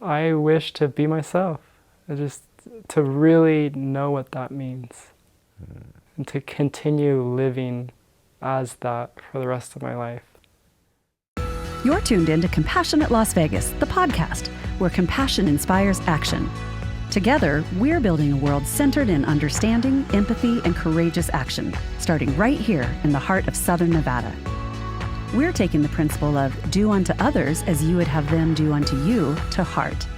I wish to be myself. Just to really know what that means. And to continue living as that for the rest of my life. You're tuned in to Compassionate Las Vegas, the podcast, where compassion inspires action. Together, we're building a world centered in understanding, empathy, and courageous action, starting right here in the heart of Southern Nevada. We're taking the principle of do unto others as you would have them do unto you to heart.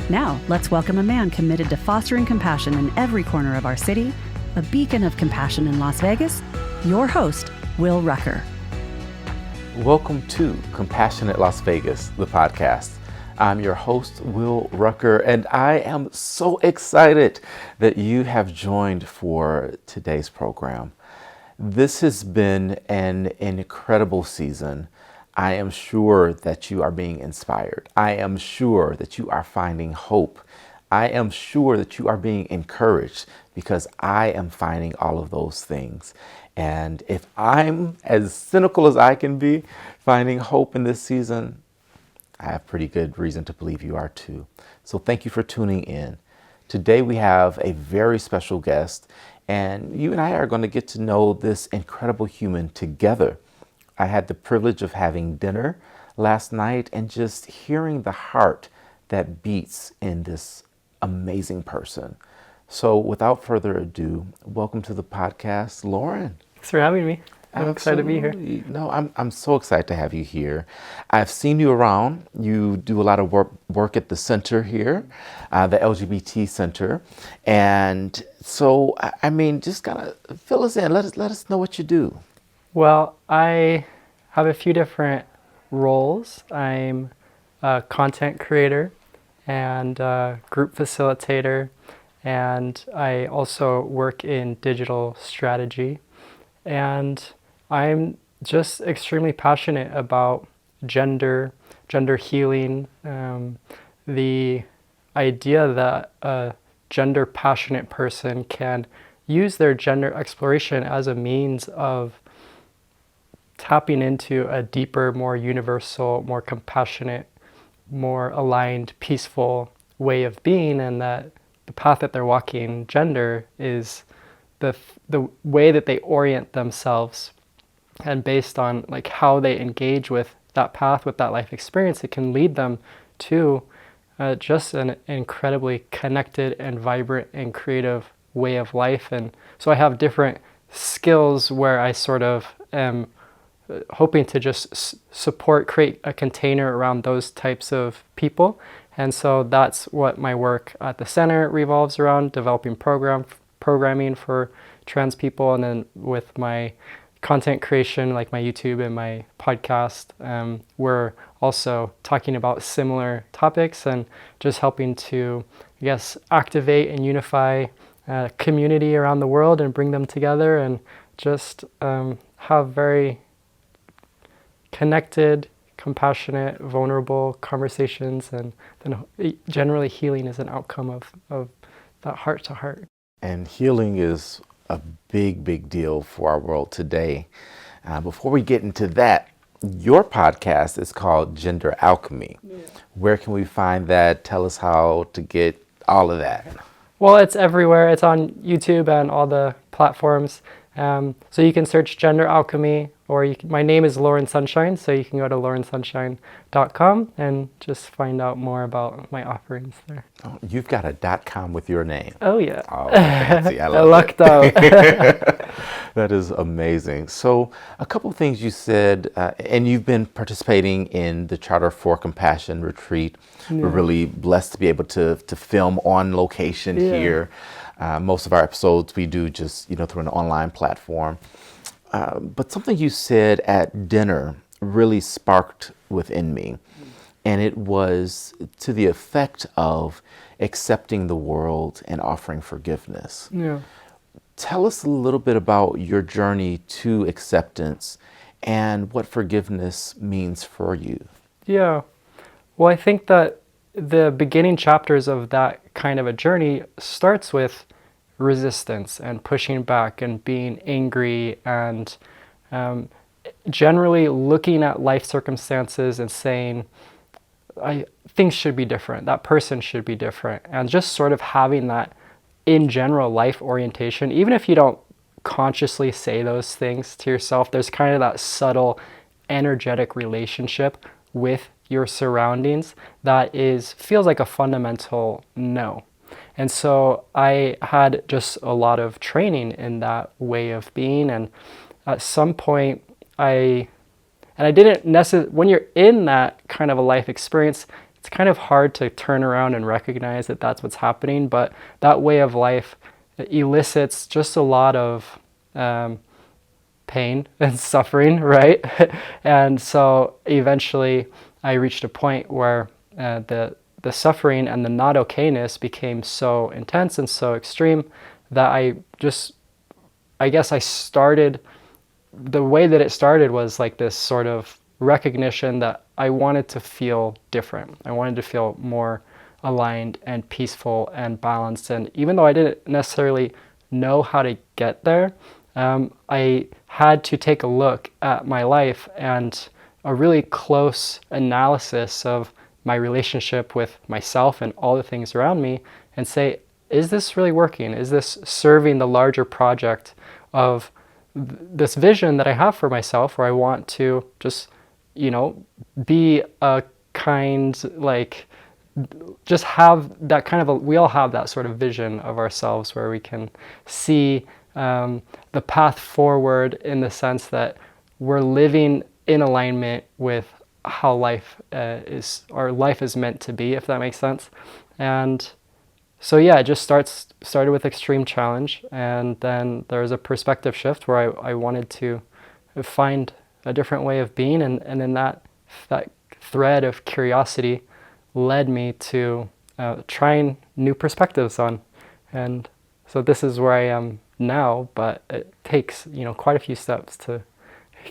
Now, let's welcome a man committed to fostering compassion in every corner of our city, a beacon of compassion in Las Vegas, your host, Will Rucker. Welcome to Compassionate Las Vegas, the podcast. I'm your host, Will Rucker, and I am so excited that you have joined for today's program. This has been an incredible season. I am sure that you are being inspired. I am sure that you are finding hope. I am sure that you are being encouraged because I am finding all of those things. And if I'm as cynical as I can be finding hope in this season, I have pretty good reason to believe you are too. So thank you for tuning in. Today we have a very special guest, and you and I are going to get to know this incredible human together. I had the privilege of having dinner last night and just hearing the heart that beats in this amazing person. So without further ado, welcome to the podcast, Lauren. Thanks for having me. I'm excited to be here. No, I'm so excited to have you here. I've seen you around. You do a lot of work at the center here, the LGBT Center. And so, just kind of fill us in. Let us know what you do. Well, I have a few different roles. I'm a content creator and a group facilitator, and I also work in digital strategy. And I'm just extremely passionate about gender healing, the idea that a gender passionate person can use their gender exploration as a means of tapping into a deeper, more universal, more compassionate, more aligned, peaceful way of being, and that the path that they're walking, gender, is the way that they orient themselves, and based on like how they engage with that path, with that life experience, it can lead them to just an incredibly connected and vibrant and creative way of life. And so I have different skills where I sort of am hoping to just create a container around those types of people. And so that's what my work at the center revolves around, developing programming for trans people. And then with my content creation, like my YouTube and my podcast, we're also talking about similar topics and just helping to, I guess, activate and unify a community around the world and bring them together and just have very connected, compassionate, vulnerable conversations, and then generally healing is an outcome of that heart to heart. And healing is a big deal for our world today. Before we get into that, your podcast is called Gender Alchemy. Yeah. Where can we find that? Tell us how to get all of that. Well, it's everywhere. It's on YouTube and all the platforms. So you can search Gender Alchemy, or my name is Lauren Sunshine, so you can go to laurensunshine.com and just find out more about my offerings there. Oh, you've got a .com with your name. Oh, yeah. Oh, fancy. I lucked out. That is amazing. So a couple of things you said, and you've been participating in the Charter for Compassion retreat. Yeah. We're really blessed to be able to film on location here. Most of our episodes we do just, through an online platform. But something you said at dinner really sparked within me. And it was to the effect of accepting the world and offering forgiveness. Yeah. Tell us a little bit about your journey to acceptance and what forgiveness means for you. Yeah. Well, I think that the beginning chapters of that kind of a journey starts with resistance and pushing back and being angry and generally looking at life circumstances and saying, things should be different, that person should be different, and just sort of having that in general life orientation, even if you don't consciously say those things to yourself, there's kind of that subtle energetic relationship with your surroundings that feels like a fundamental no. And so I had just a lot of training in that way of being, and at some point I didn't necessarily, when you're in that kind of a life experience, it's kind of hard to turn around and recognize that that's what's happening, but that way of life elicits just a lot of pain and suffering, right? And so eventually I reached a point where the suffering and the not okayness became so intense and so extreme that I guess I started, the way that it started was like this sort of recognition that I wanted to feel different. I wanted to feel more aligned and peaceful and balanced. And even though I didn't necessarily know how to get there, I had to take a look at my life and a really close analysis of my relationship with myself and all the things around me and say, is this really working? Is this serving the larger project of this vision that I have for myself, where I want to just, be a kind, like, just have that kind of we all have that sort of vision of ourselves where we can see the path forward, in the sense that we're living in alignment with how our life is meant to be, if that makes sense. And so yeah, it just started with extreme challenge, and then there was a perspective shift where I wanted to find a different way of being, and then that thread of curiosity led me to trying new perspectives on. And so this is where I am now, but it takes quite a few steps to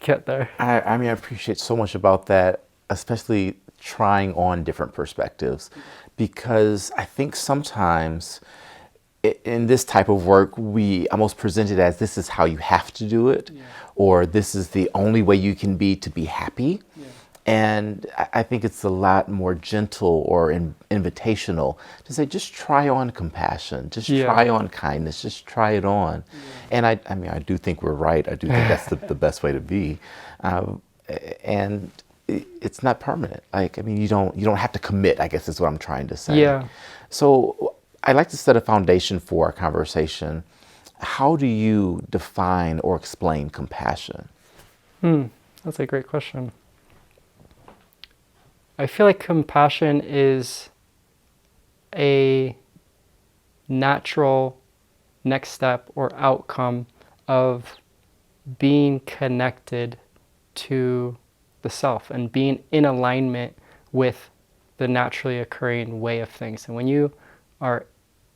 get there. I mean, I appreciate so much about that, especially trying on different perspectives, because I think sometimes in this type of work, we almost present it as this is how you have to do it, or this is the only way you can be to be happy. And I think it's a lot more gentle or invitational to say, just try on compassion, just try on kindness, just try it on. And I mean, I do think we're right. I do think that's the best way to be. And it's not permanent. Like, I mean, you don't have to commit, I guess is what I'm trying to say. Yeah. So I'd like to set a foundation for our conversation. How do you define or explain compassion? That's a great question. I feel like compassion is a natural next step or outcome of being connected to the self and being in alignment with the naturally occurring way of things. And when you are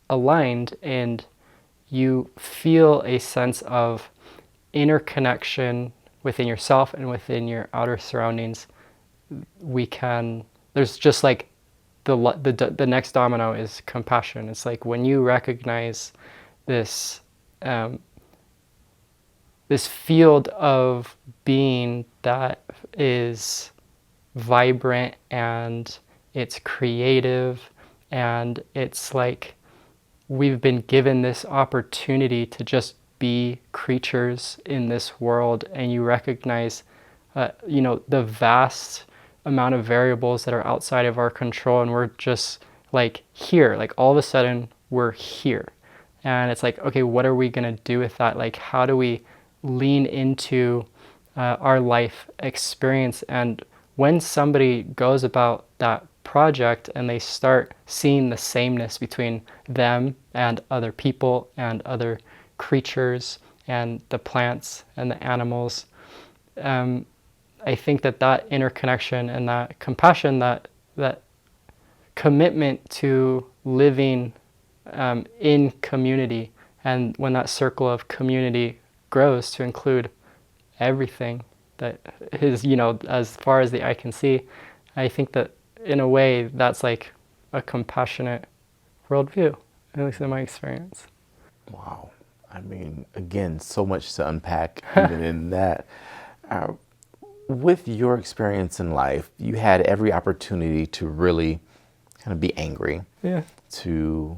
aligned and you feel a sense of interconnection within yourself and within your outer surroundings, there's just like the next domino is compassion. It's like when you recognize this this field of being that is vibrant and it's creative, and it's like we've been given this opportunity to just be creatures in this world, and you recognize the vast amount of variables that are outside of our control, and we're just like here, like all of a sudden we're here, and it's like, okay, what are we gonna do with that? Like, how do we lean into our life experience? And when somebody goes about that project and they start seeing the sameness between them and other people and other creatures and the plants and the animals, I think that interconnection and that compassion, that commitment to living in community, and when that circle of community grows to include everything that is, as far as the eye can see, I think that in a way that's like a compassionate worldview, at least in my experience. Wow. I mean, again, so much to unpack even in that. with your experience in life, you had every opportunity to really kind of be angry, Yeah. to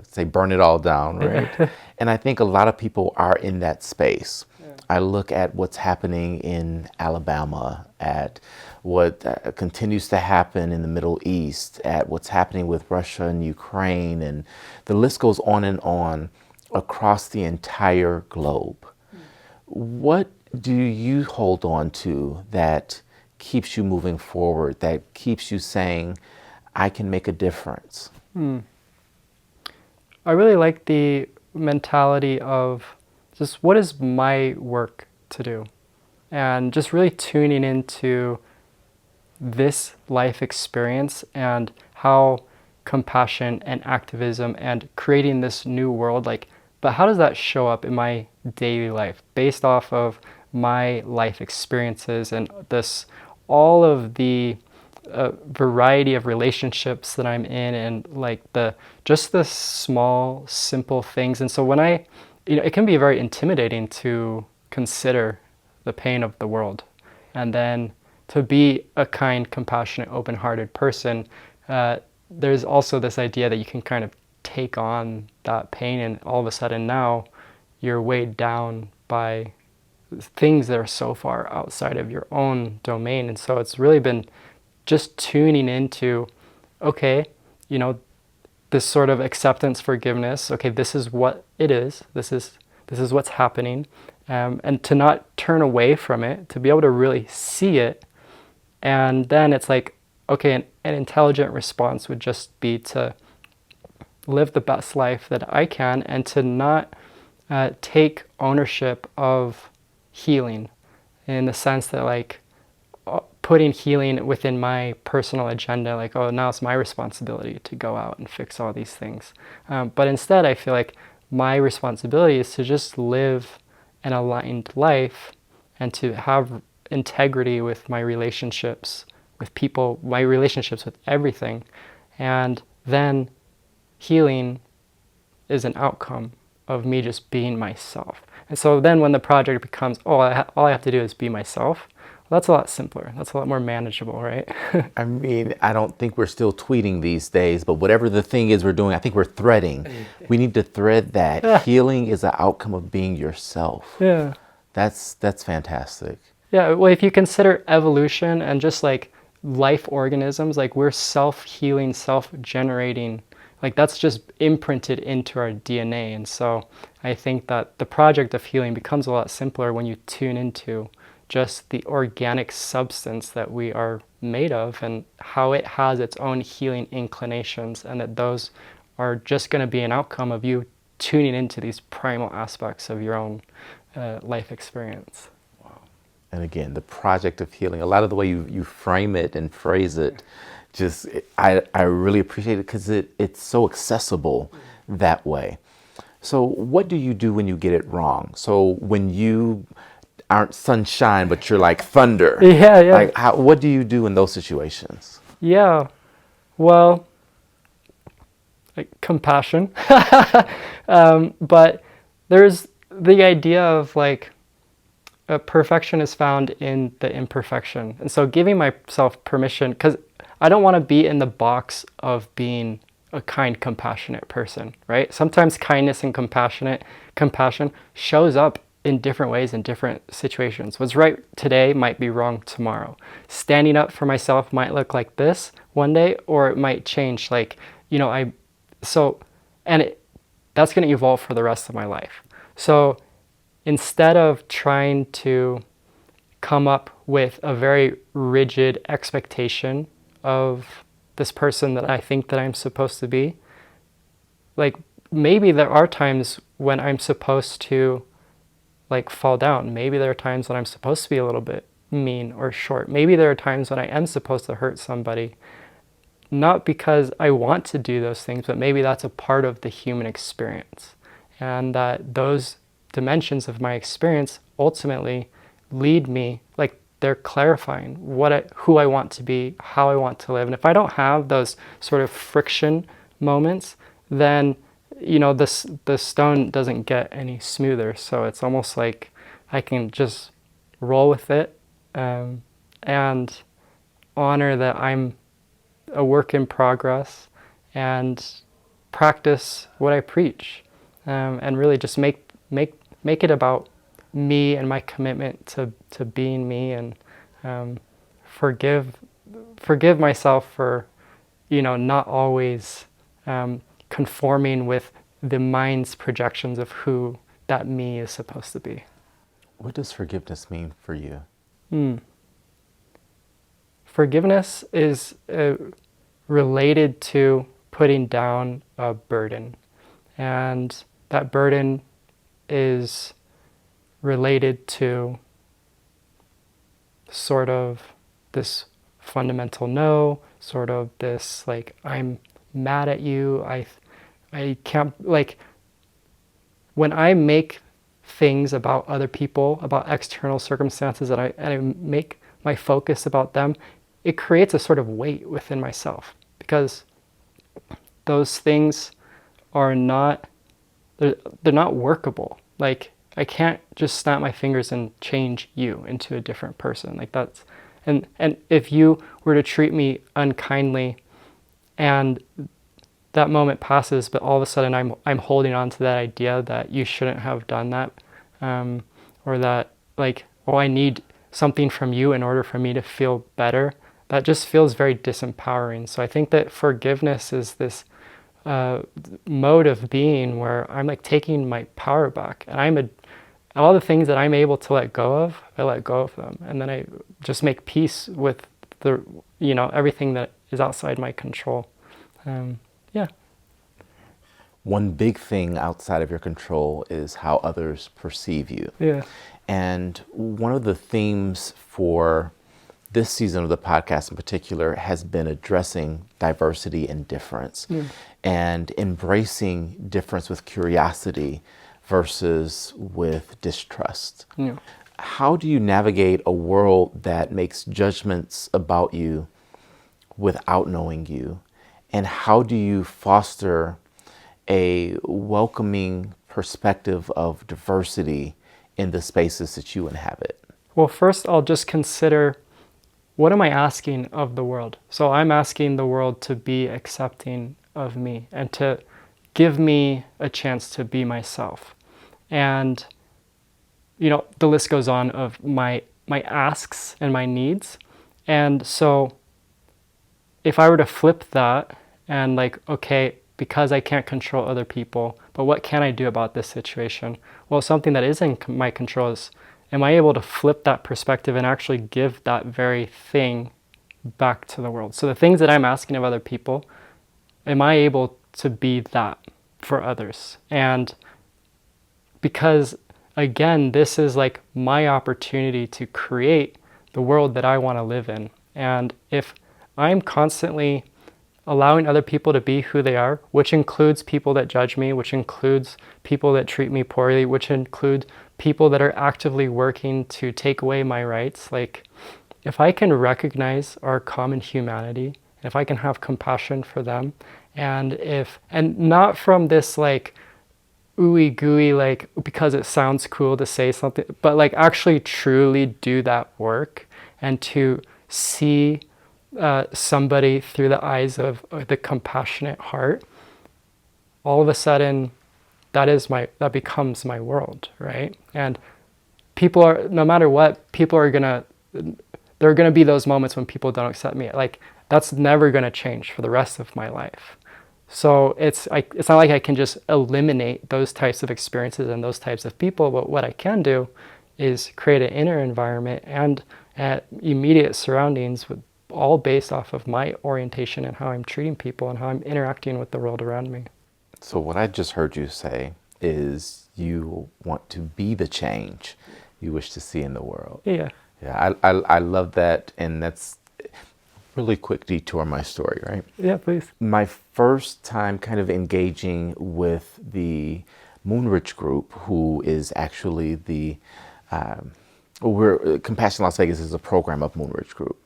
say burn it all down, right? And I think a lot of people are in that space. I look at what's happening in Alabama, at what continues to happen in the Middle East, at what's happening with Russia and Ukraine, and the list goes on and on across the entire globe. What do you hold on to that keeps you moving forward, that keeps you saying, I can make a difference? I really like the mentality of just what is my work to do, and just really tuning into this life experience and how compassion and activism and creating this new world, like, but how does that show up in my daily life based off of my life experiences and this, all of the variety of relationships that I'm in, and like just the small, simple things. And so when it can be very intimidating to consider the pain of the world, and then to be a kind, compassionate, open-hearted person. There's also this idea that you can kind of take on that pain, and all of a sudden now you're weighed down by things that are so far outside of your own domain. And so it's really been just tuning into, okay, this sort of acceptance, forgiveness. Okay, this is what it is. This is what's happening, and to not turn away from it, to be able to really see it. And then it's like, okay, an intelligent response would just be to live the best life that I can, and to not take ownership of healing, in the sense that, like, putting healing within my personal agenda, like, oh, now it's my responsibility to go out and fix all these things. But instead, I feel like my responsibility is to just live an aligned life, and to have integrity with my relationships with people, my relationships with everything. And then healing is an outcome of me just being myself. And so then when the project becomes, all I have to do is be myself, well, that's a lot simpler. That's a lot more manageable, right? I mean, I don't think we're still tweeting these days, but whatever the thing is we're doing, I think we're threading. We need to thread that. Yeah. Healing is an outcome of being yourself. Yeah. That's fantastic. Yeah, well, if you consider evolution and just like life organisms, like we're self-healing, self-generating, like that's just imprinted into our DNA. And so I think that the project of healing becomes a lot simpler when you tune into just the organic substance that we are made of, and how it has its own healing inclinations, and that those are just going to be an outcome of you tuning into these primal aspects of your own life experience. And again, the project of healing, a lot of the way you frame it and phrase it, just I really appreciate it, because it's so accessible that way. So what do you do when you get it wrong? So when you aren't sunshine, but you're like thunder. Yeah. Like, what do you do in those situations? Yeah, well, like compassion. But there's the idea of like, perfection is found in the imperfection. And so giving myself permission, because I don't want to be in the box of being a kind, compassionate person, right? Sometimes kindness and compassion shows up in different ways in different situations. What's right today might be wrong tomorrow. Standing up for myself might look like this one day, or it might change. Like, that's going to evolve for the rest of my life. So instead of trying to come up with a very rigid expectation of this person that I think that I'm supposed to be, like, maybe there are times when I'm supposed to like fall down. Maybe there are times when I'm supposed to be a little bit mean or short. Maybe there are times when I am supposed to hurt somebody, not because I want to do those things, but maybe that's a part of the human experience. And that those dimensions of my experience ultimately lead me, like, they're clarifying who I want to be, how I want to live. And if I don't have those sort of friction moments, then the stone doesn't get any smoother. So it's almost like I can just roll with it, and honor that I'm a work in progress and practice what I preach, and really just make it about me and my commitment to being me, and forgive myself for not always conforming with the mind's projections of who that me is supposed to be. What does forgiveness mean for you? Forgiveness is related to putting down a burden, and that burden is related to sort of this fundamental no, sort of this like, I'm mad at you, I can't, like, when I make things about other people, about external circumstances, and I make my focus about them, it creates a sort of weight within myself, because those things are not, they're not workable. Like, I can't just snap my fingers and change you into a different person. Like, that's, and if you were to treat me unkindly and that moment passes, but all of a sudden I'm holding on to that idea that you shouldn't have done that, or that, like, oh, I need something from you in order for me to feel better, that just feels very disempowering. So I think that forgiveness is this mode of being where I'm like taking my power back, and all the things that I'm able to let go of, I let go of them, and then I just make peace with the everything that is outside my control. Yeah. One big thing outside of your control is how others perceive you. Yeah. And one of the themes for this season of the podcast in particular has been addressing diversity and difference, and embracing difference with curiosity versus with distrust. Yeah. How do you navigate a world that makes judgments about you without knowing you? And how do you foster a welcoming perspective of diversity in the spaces that you inhabit? Well, first I'll just consider, what am I asking of the world? So I'm asking the world to be accepting of me and to give me a chance to be myself. And, the list goes on of my asks and my needs. And so if I were to flip that and like, okay, because I can't control other people, but what can I do about this situation? Well, something that is in my control is, am I able to flip that perspective and actually give that very thing back to the world? So the things that I'm asking of other people, am I able to be that for others? And because, again, this is like my opportunity to create the world that I want to live in. And if I'm constantly allowing other people to be who they are, which includes people that judge me, which includes people that treat me poorly, which include people that are actively working to take away my rights, like, if I can recognize our common humanity, if I can have compassion for them, and not from this like ooey gooey, like, because it sounds cool to say something, but like actually truly do that work and to see somebody through the eyes of the compassionate heart, all of a sudden that becomes my world, right? And people are, no matter what, there are gonna be those moments when people don't accept me. Like, that's never gonna change for the rest of my life. So it's not like I can just eliminate those types of experiences and those types of people, but what I can do is create an inner environment and immediate surroundings with all based off of my orientation and how I'm treating people and how I'm interacting with the world around me. So what I just heard you say is you want to be the change you wish to see in the world. Yeah. Yeah, I love that, and that's really quick detour on my story, right? Yeah, please. My first time kind of engaging with the Moonridge group, who is actually Compassion Las Vegas is a program of Moonridge group.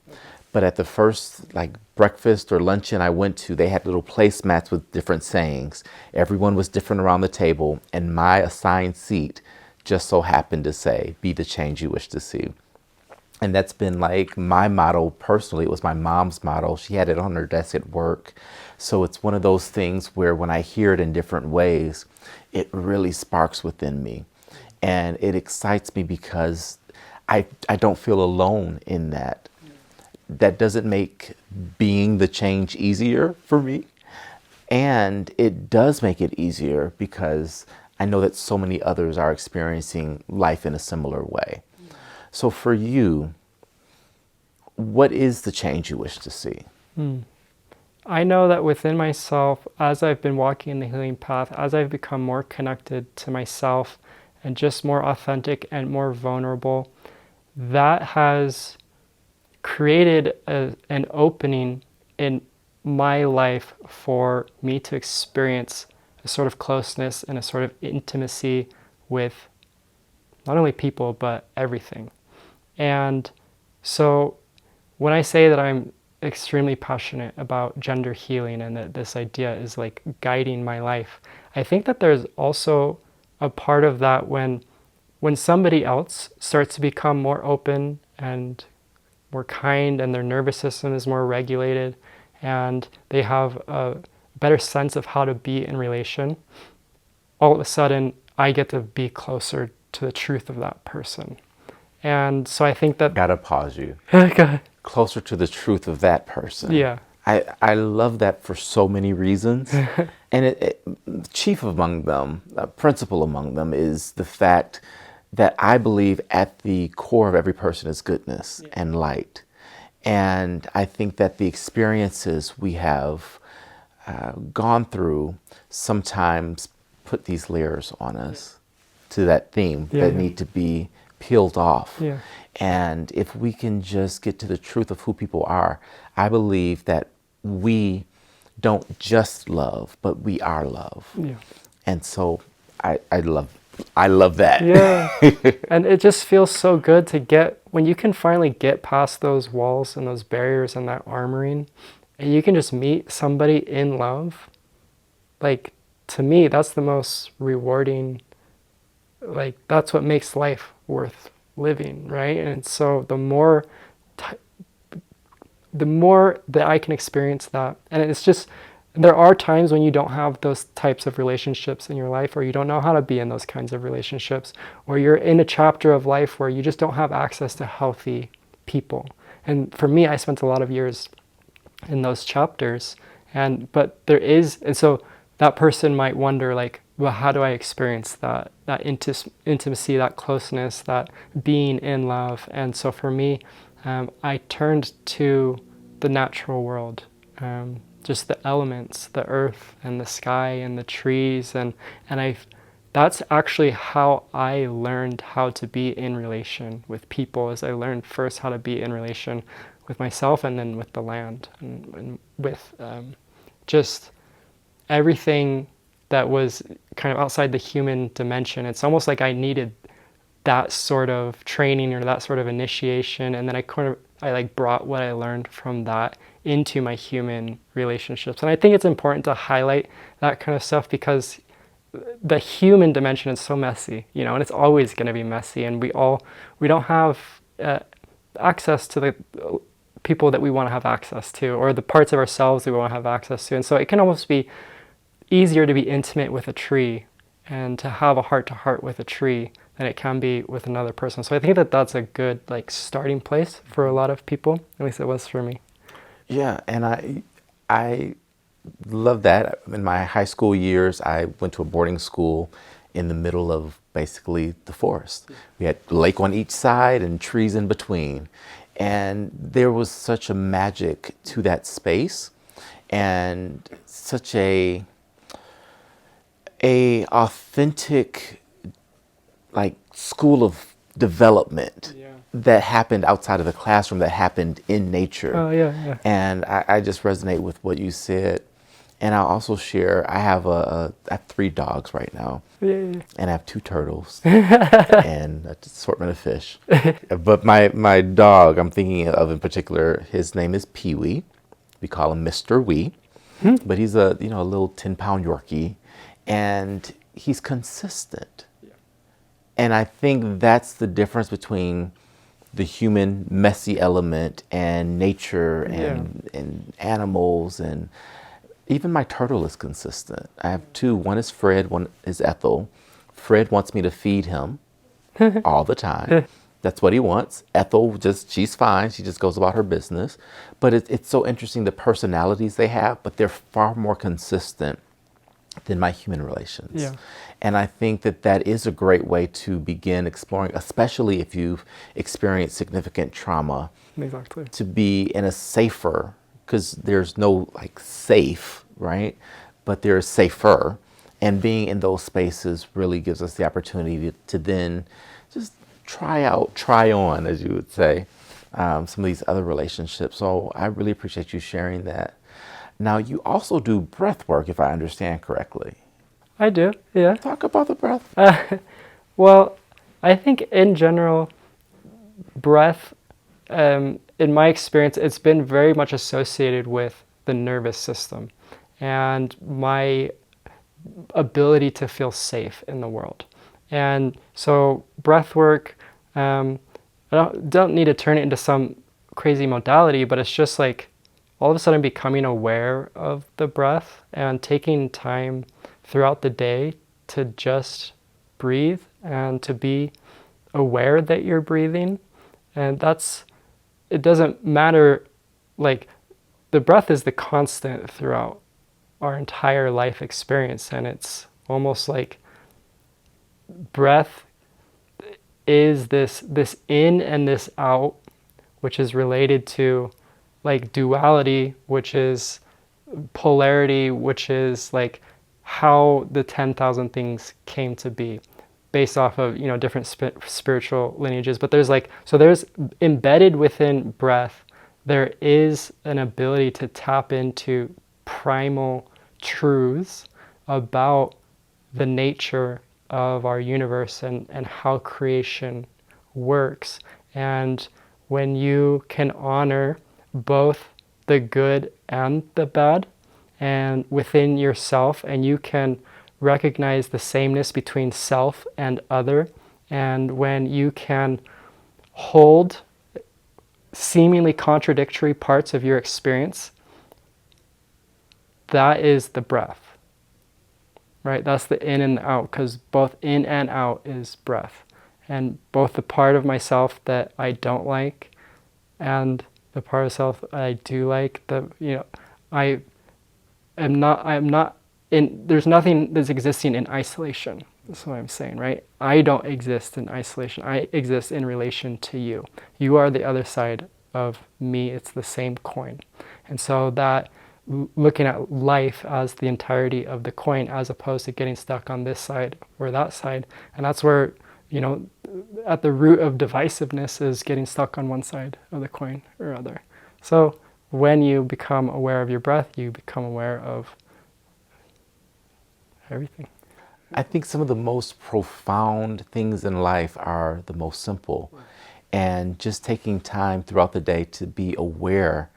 But at the first like breakfast or luncheon I went to, they had little placemats with different sayings. Everyone was different around the table, and my assigned seat just so happened to say, "Be the change you wish to see." And that's been like my motto personally. It was my mom's motto. She had it on her desk at work. So it's one of those things where when I hear it in different ways, it really sparks within me. And it excites me because I don't feel alone in that. That doesn't make being the change easier for me. And it does make it easier because I know that so many others are experiencing life in a similar way. So for you, what is the change you wish to see? I know that within myself, as I've been walking in the healing path, as I've become more connected to myself and just more authentic and more vulnerable, that has created an opening in my life for me to experience a sort of closeness and a sort of intimacy with not only people, but everything. And so when I say that I'm extremely passionate about gender healing and that this idea is like guiding my life, I think that there's also a part of that when somebody else starts to become more open and more kind and their nervous system is more regulated and they have a better sense of how to be in relation, all of a sudden I get to be closer to the truth of that person. And so I think that... Gotta pause you. Okay. Closer to the truth of that person. Yeah. I love that for so many reasons. And chief among them, principal among them is the fact that I believe at the core of every person is goodness and light. And I think that the experiences we have gone through sometimes put these layers on us to that theme that need to be peeled off. Yeah. And if we can just get to the truth of who people are, I believe that we don't just love, but we are love. Yeah. And so I love that. Yeah. And it just feels so good to get, when you can finally get past those walls and those barriers and that armoring, and you can just meet somebody in love. Like, to me, that's the most rewarding, like, that's what makes life worth living, right? And so the more that I can experience that, and it's just, there are times when you don't have those types of relationships in your life, or you don't know how to be in those kinds of relationships, or you're in a chapter of life where you just don't have access to healthy people. And for me, I spent a lot of years in those chapters, and so that person might wonder, like, well, how do I experience that intimacy, that closeness, that being in love? And so for me, I turned to the natural world, just the elements, the earth and the sky and the trees, and that's actually how I learned how to be in relation with people. As I learned first how to be in relation with myself, and then with the land, and with just everything that was kind of outside the human dimension. It's almost like I needed that sort of training or that sort of initiation, and then I brought what I learned from that into my human relationships. And I think it's important to highlight that kind of stuff because the human dimension is so messy, and it's always going to be messy, and we don't have access to the people that we want to have access to, or the parts of ourselves we want to have access to. And so it can almost be easier to be intimate with a tree and to have a heart-to-heart with a tree than it can be with another person. So I think that that's a good starting place for a lot of people. At least it was for me. Yeah, and I love that. In my high school years, I went to a boarding school in the middle of basically the forest. We had a lake on each side and trees in between. And there was such a magic to that space and such a authentic school of development that happened outside of the classroom, that happened in nature. Oh, yeah. And I just resonate with what you said. And I'll also share, I have 3 dogs right now. Yeah. And I have 2 turtles and an assortment of fish. But my dog, I'm thinking of in particular, his name is Pee-wee. We call him Mr. Wee. But he's a little 10-pound Yorkie. And he's consistent. And I think that's the difference between the human messy element and nature and animals, and even my turtle is consistent. I have two. One is Fred, one is Ethel. Fred wants me to feed him all the time. That's what he wants. Ethel, she's fine. She just goes about her business. But it's so interesting the personalities they have, but they're far more consistent than my human relations. Yeah. And I think that is a great way to begin exploring, especially if you've experienced significant trauma. Exactly. To be in a safer, because there's no like safe, right? But there's safer. And being in those spaces really gives us the opportunity to then just try on, as you would say, some of these other relationships. So I really appreciate you sharing that. Now, you also do breath work, if I understand correctly. I do, yeah. Talk about the breath. Well, I think in general, breath, in my experience, it's been very much associated with the nervous system and my ability to feel safe in the world. And so breath work, I don't need to turn it into some crazy modality, but it's just like all of a sudden becoming aware of the breath and taking time throughout the day to just breathe and to be aware that you're breathing. And it doesn't matter, like the breath is the constant throughout our entire life experience. And it's almost like breath is this in and this out, which is related to like duality, which is polarity, which is like how the 10,000 things came to be based off of, different spiritual lineages. But there's embedded within breath, there is an ability to tap into primal truths about the nature of our universe and how creation works. And when you can honor both the good and the bad and within yourself, and you can recognize the sameness between self and other, and when you can hold seemingly contradictory parts of your experience, that is the breath, right? That's the in and the out, because both in and out is breath. And both the part of myself that I don't like and the part of self I do like, I am not there's nothing that's existing in isolation. That's what I'm saying, right? I don't exist in isolation. I exist in relation to you. You are the other side of me. It's the same coin. And so that looking at life as the entirety of the coin, as opposed to getting stuck on this side or that side. And that's where, at the root of divisiveness is getting stuck on one side of the coin or other. So when you become aware of your breath, you become aware of everything. I think some of the most profound things in life are the most simple. And just taking time throughout the day to be aware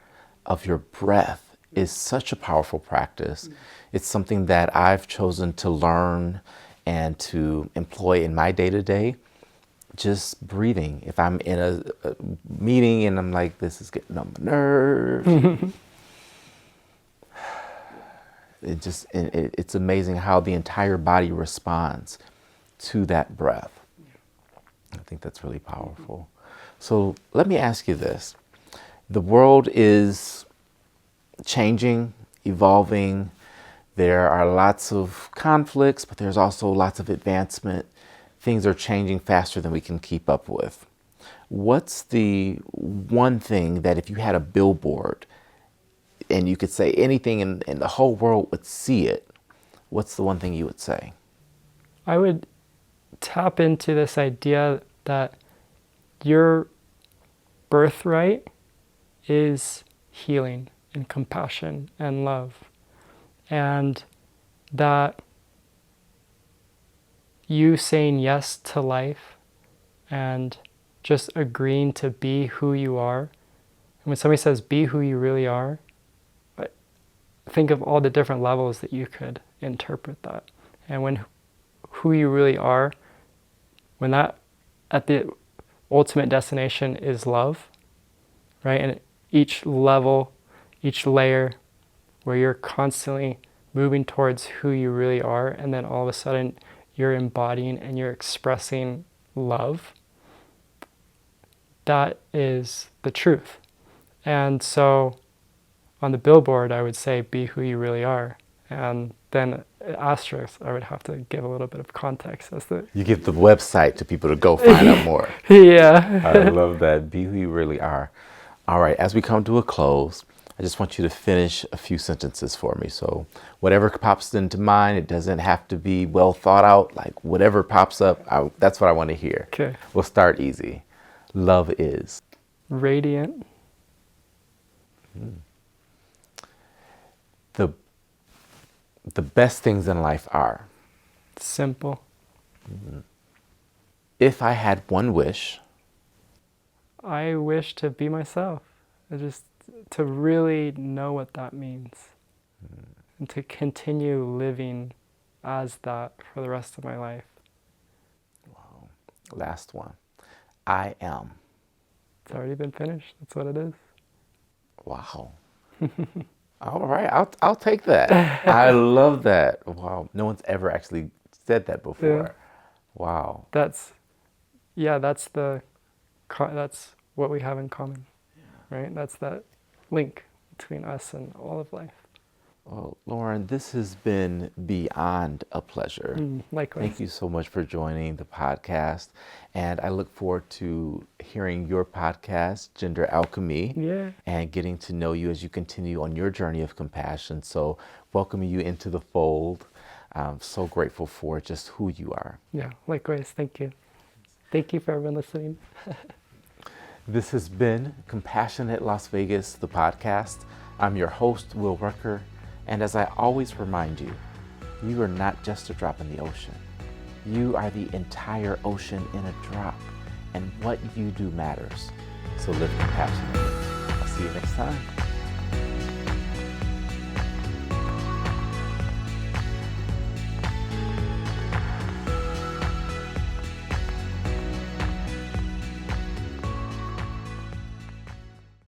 of your breath is such a powerful practice. It's something that I've chosen to learn and to employ in my day-to-day. Just breathing. If I'm in a meeting and I'm like, this is getting on my nerves. It's amazing how the entire body responds to that breath. I think that's really powerful. So let me ask you this. The world is changing, evolving. There are lots of conflicts, but there's also lots of advancement. Things are changing faster than we can keep up with. What's the one thing that if you had a billboard and you could say anything and the whole world would see it, what's the one thing you would say? I would tap into this idea that your birthright is healing and compassion and love. And that you saying yes to life and just agreeing to be who you are. And when somebody says be who you really are, think of all the different levels that you could interpret that. And when who you really are, when that at the ultimate destination is love, right? And each level, each layer, where you're constantly moving towards who you really are, and then all of a sudden you're embodying and you're expressing love. That is the truth. And so on the billboard, I would say, be who you really are. And then asterisk, I would have to give a little bit of context as to... You give the website to people to go find out more. Yeah. I love that. Be who you really are. All right, as we come to a close, I just want you to finish a few sentences for me. So whatever pops into mind, it doesn't have to be well thought out. Like whatever pops up, that's what I want to hear. Okay. We'll start easy. Love is? Radiant. The best things in life are? Simple. If I had one wish? I wish to be myself. Just to really know what that means. And to continue living as that for the rest of my life. Wow. Last one. I am? It's already been finished. That's what it is. Wow. All right, I'll take that. I love that. Wow, no one's ever actually said that before. Yeah. Wow. That's what we have in common, right? That's that link between us and all of life. Well, Lauren, this has been beyond a pleasure. Likewise. Thank you so much for joining the podcast. And I look forward to hearing your podcast, Gender Alchemy, and getting to know you as you continue on your journey of compassion. So welcoming you into the fold. I'm so grateful for just who you are. Yeah, likewise. Thank you. Thank you for everyone listening. This has been Compassionate Las Vegas, the podcast. I'm your host, Will Rucker. And as I always remind you, you are not just a drop in the ocean. You are the entire ocean in a drop. And what you do matters. So live compassionately. I'll see you next time.